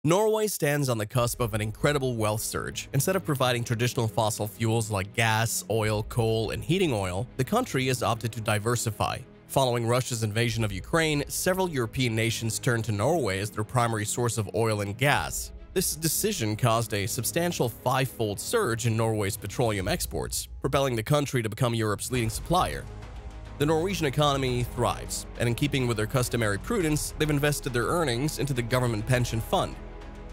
Norway stands on the cusp of an incredible wealth surge. Instead of providing traditional fossil fuels like gas, oil, coal, and heating oil, the country has opted to diversify. Following Russia's invasion of Ukraine, several European nations turned to Norway as their primary source of oil and gas. This decision caused a substantial five-fold surge in Norway's petroleum exports, propelling the country to become Europe's leading supplier. The Norwegian economy thrives, and in keeping with their customary prudence, they've invested their earnings into the government pension fund.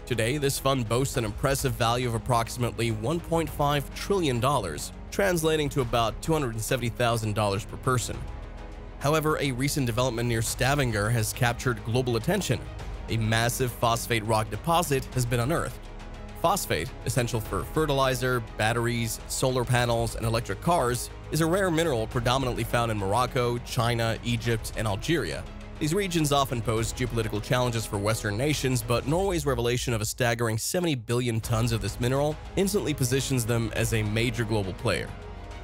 Today, this fund boasts an impressive value of approximately $1.5 trillion, translating to about $270,000 per person. However, a recent development near Stavanger has captured global attention. A massive phosphate rock deposit has been unearthed. Phosphate, essential for fertilizer, batteries, solar panels, and electric cars, is a rare mineral predominantly found in Morocco, China, Egypt, and Algeria. These regions often pose geopolitical challenges for Western nations, but Norway's revelation of a staggering 70 billion tons of this mineral instantly positions them as a major global player.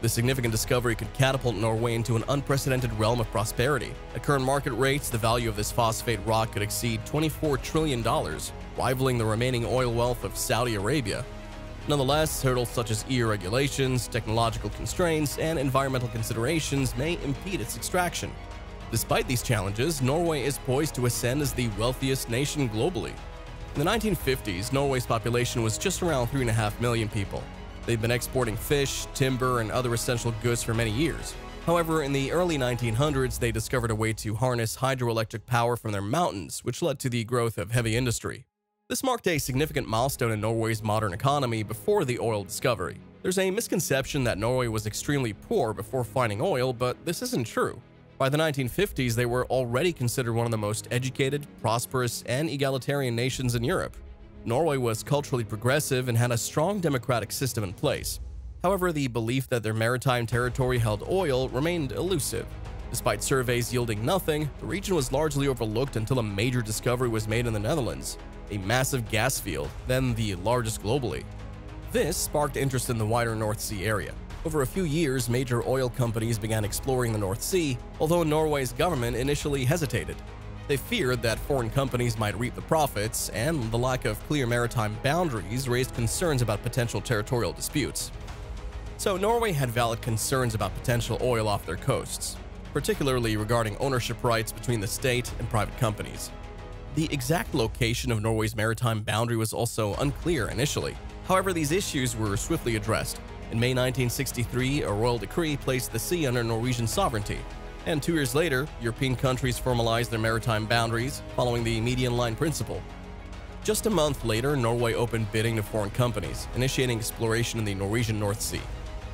This significant discovery could catapult Norway into an unprecedented realm of prosperity. At current market rates, the value of this phosphate rock could exceed $24 trillion, rivaling the remaining oil wealth of Saudi Arabia. Nonetheless, hurdles such as EU regulations, technological constraints, and environmental considerations may impede its extraction. Despite these challenges, Norway is poised to ascend as the wealthiest nation globally. In the 1950s, Norway's population was just around 3.5 million people. They've been exporting fish, timber, and other essential goods for many years. However, in the early 1900s, they discovered a way to harness hydroelectric power from their mountains, which led to the growth of heavy industry. This marked a significant milestone in Norway's modern economy before the oil discovery. There's a misconception that Norway was extremely poor before finding oil, but this isn't true. By the 1950s, they were already considered one of the most educated, prosperous, and egalitarian nations in Europe. Norway was culturally progressive and had a strong democratic system in place. However, the belief that their maritime territory held oil remained elusive. Despite surveys yielding nothing, the region was largely overlooked until a major discovery was made in the Netherlands, a massive gas field, then the largest globally. This sparked interest in the wider North Sea area. Over a few years, major oil companies began exploring the North Sea, although Norway's government initially hesitated. They feared that foreign companies might reap the profits, and the lack of clear maritime boundaries raised concerns about potential territorial disputes. So Norway had valid concerns about potential oil off their coasts, particularly regarding ownership rights between the state and private companies. The exact location of Norway's maritime boundary was also unclear initially. However, these issues were swiftly addressed. In May 1963, a royal decree placed the sea under Norwegian sovereignty, and 2 years later, European countries formalized their maritime boundaries, following the median line principle. Just a month later, Norway opened bidding to foreign companies, initiating exploration in the Norwegian North Sea.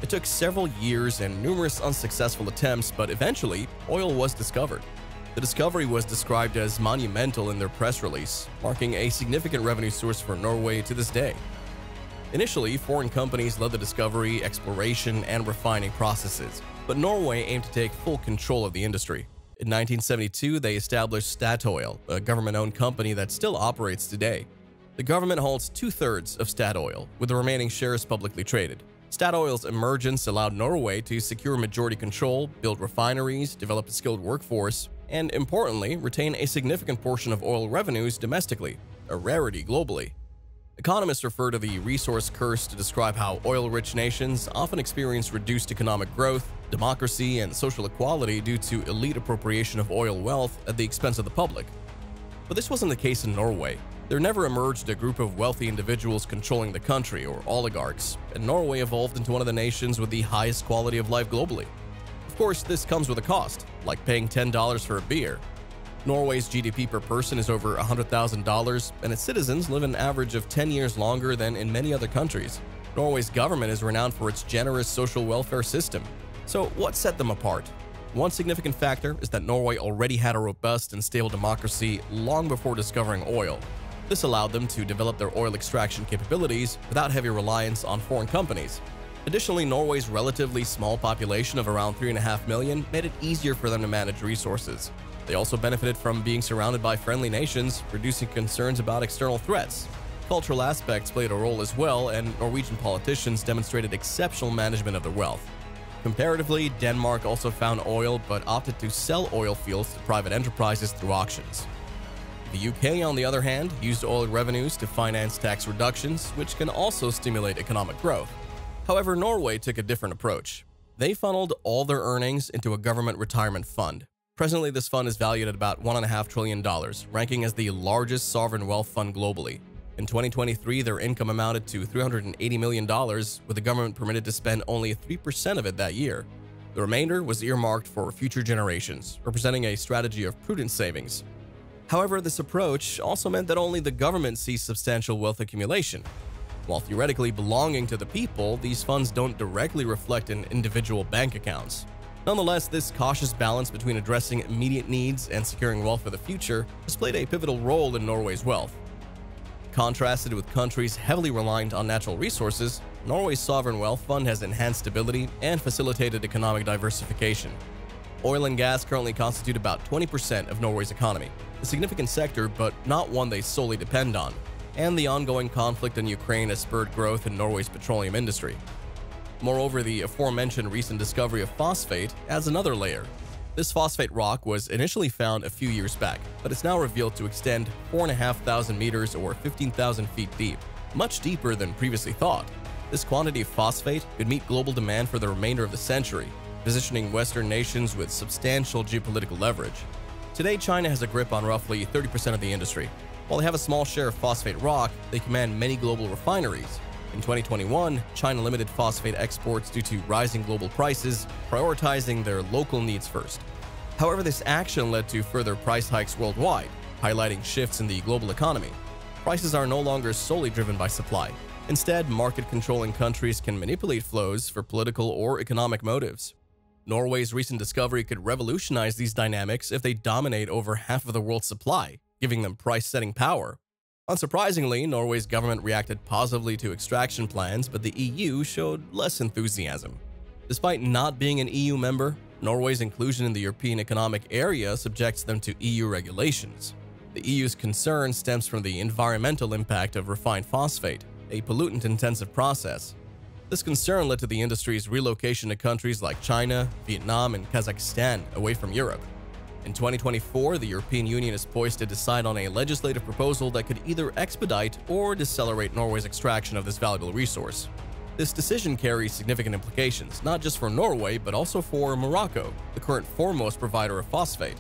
It took several years and numerous unsuccessful attempts, but eventually, oil was discovered. The discovery was described as monumental in their press release, marking a significant revenue source for Norway to this day. Initially, foreign companies led the discovery, exploration, and refining processes, but Norway aimed to take full control of the industry. In 1972, they established Statoil, a government-owned company that still operates today. The government holds 2/3 of Statoil, with the remaining shares publicly traded. Statoil's emergence allowed Norway to secure majority control, build refineries, develop a skilled workforce, and importantly, retain a significant portion of oil revenues domestically, a rarity globally. Economists refer to the resource curse to describe how oil-rich nations often experience reduced economic growth, democracy, and social equality due to elite appropriation of oil wealth at the expense of the public. But this wasn't the case in Norway. There never emerged a group of wealthy individuals controlling the country, or oligarchs, and Norway evolved into one of the nations with the highest quality of life globally. Of course, this comes with a cost, like paying $10 for a beer. Norway's GDP per person is over $100,000, and its citizens live an average of 10 years longer than in many other countries. Norway's government is renowned for its generous social welfare system. So what set them apart? One significant factor is that Norway already had a robust and stable democracy long before discovering oil. This allowed them to develop their oil extraction capabilities without heavy reliance on foreign companies. Additionally, Norway's relatively small population of around 3.5 million made it easier for them to manage resources. They also benefited from being surrounded by friendly nations, reducing concerns about external threats. Cultural aspects played a role as well, and Norwegian politicians demonstrated exceptional management of their wealth. Comparatively, Denmark also found oil but opted to sell oil fields to private enterprises through auctions. The UK, on the other hand, used oil revenues to finance tax reductions, which can also stimulate economic growth. However, Norway took a different approach. They funneled all their earnings into a government retirement fund. Presently, this fund is valued at about $1.5 trillion, ranking as the largest sovereign wealth fund globally. In 2023, their income amounted to $380 million, with the government permitted to spend only 3% of it that year. The remainder was earmarked for future generations, representing a strategy of prudent savings. However, this approach also meant that only the government sees substantial wealth accumulation. While theoretically belonging to the people, these funds don't directly reflect in individual bank accounts. Nonetheless, this cautious balance between addressing immediate needs and securing wealth for the future has played a pivotal role in Norway's wealth. Contrasted with countries heavily reliant on natural resources, Norway's sovereign wealth fund has enhanced stability and facilitated economic diversification. Oil and gas currently constitute about 20% of Norway's economy, a significant sector but not one they solely depend on, and the ongoing conflict in Ukraine has spurred growth in Norway's petroleum industry. Moreover, the aforementioned recent discovery of phosphate adds another layer. This phosphate rock was initially found a few years back, but it's now revealed to extend 4,500 meters or 15,000 feet deep, much deeper than previously thought. This quantity of phosphate could meet global demand for the remainder of the century, positioning Western nations with substantial geopolitical leverage. Today, China has a grip on roughly 30% of the industry. While they have a small share of phosphate rock, they command many global refineries. In 2021, China limited phosphate exports due to rising global prices, prioritizing their local needs first. However, this action led to further price hikes worldwide, highlighting shifts in the global economy. Prices are no longer solely driven by supply. Instead, market-controlling countries can manipulate flows for political or economic motives. Norway's recent discovery could revolutionize these dynamics if they dominate over half of the world's supply, giving them price-setting power. Unsurprisingly, Norway's government reacted positively to extraction plans, but the EU showed less enthusiasm. Despite not being an EU member, Norway's inclusion in the European Economic Area subjects them to EU regulations. The EU's concern stems from the environmental impact of refined phosphate, a pollutant-intensive process. This concern led to the industry's relocation to countries like China, Vietnam, and Kazakhstan away from Europe. In 2024, the European Union is poised to decide on a legislative proposal that could either expedite or decelerate Norway's extraction of this valuable resource. This decision carries significant implications, not just for Norway, but also for Morocco, the current foremost provider of phosphate.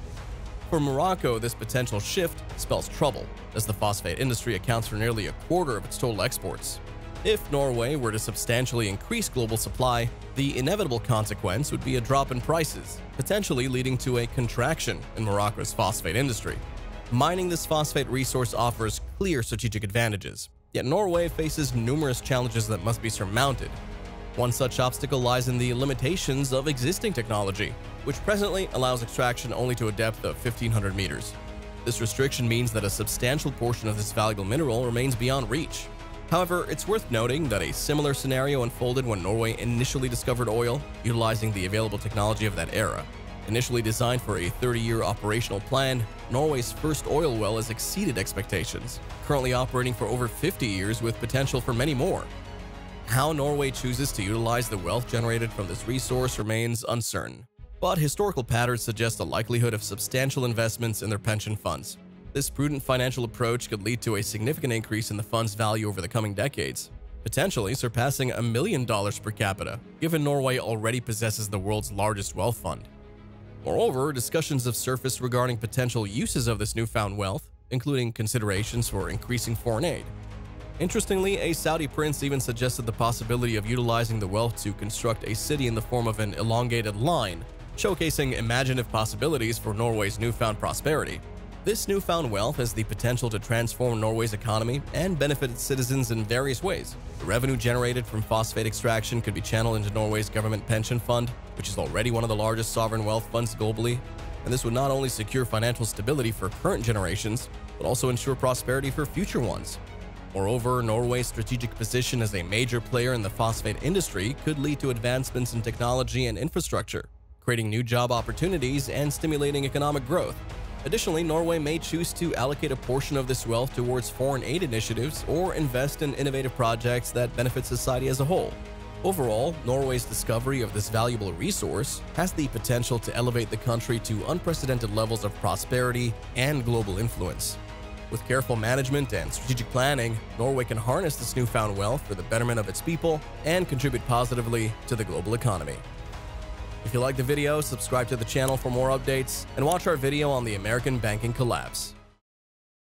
For Morocco, this potential shift spells trouble, as the phosphate industry accounts for nearly a quarter of its total exports. If Norway were to substantially increase global supply, the inevitable consequence would be a drop in prices, potentially leading to a contraction in Morocco's phosphate industry. Mining this phosphate resource offers clear strategic advantages, yet Norway faces numerous challenges that must be surmounted. One such obstacle lies in the limitations of existing technology, which presently allows extraction only to a depth of 1,500 meters. This restriction means that a substantial portion of this valuable mineral remains beyond reach. However, it's worth noting that a similar scenario unfolded when Norway initially discovered oil, utilizing the available technology of that era. Initially designed for a 30-year operational plan, Norway's first oil well has exceeded expectations, currently operating for over 50 years with potential for many more. How Norway chooses to utilize the wealth generated from this resource remains uncertain, but historical patterns suggest a likelihood of substantial investments in their pension funds. This prudent financial approach could lead to a significant increase in the fund's value over the coming decades, potentially surpassing $1 million per capita, given Norway already possesses the world's largest wealth fund. Moreover, discussions have surfaced regarding potential uses of this newfound wealth, including considerations for increasing foreign aid. Interestingly, a Saudi prince even suggested the possibility of utilizing the wealth to construct a city in the form of an elongated line, showcasing imaginative possibilities for Norway's newfound prosperity. This newfound wealth has the potential to transform Norway's economy and benefit its citizens in various ways. The revenue generated from phosphate extraction could be channeled into Norway's government pension fund, which is already one of the largest sovereign wealth funds globally, and this would not only secure financial stability for current generations, but also ensure prosperity for future ones. Moreover, Norway's strategic position as a major player in the phosphate industry could lead to advancements in technology and infrastructure, creating new job opportunities and stimulating economic growth. Additionally, Norway may choose to allocate a portion of this wealth towards foreign aid initiatives or invest in innovative projects that benefit society as a whole. Overall, Norway's discovery of this valuable resource has the potential to elevate the country to unprecedented levels of prosperity and global influence. With careful management and strategic planning, Norway can harness this newfound wealth for the betterment of its people and contribute positively to the global economy. If you liked the video, subscribe to the channel for more updates and watch our video on the American banking collapse.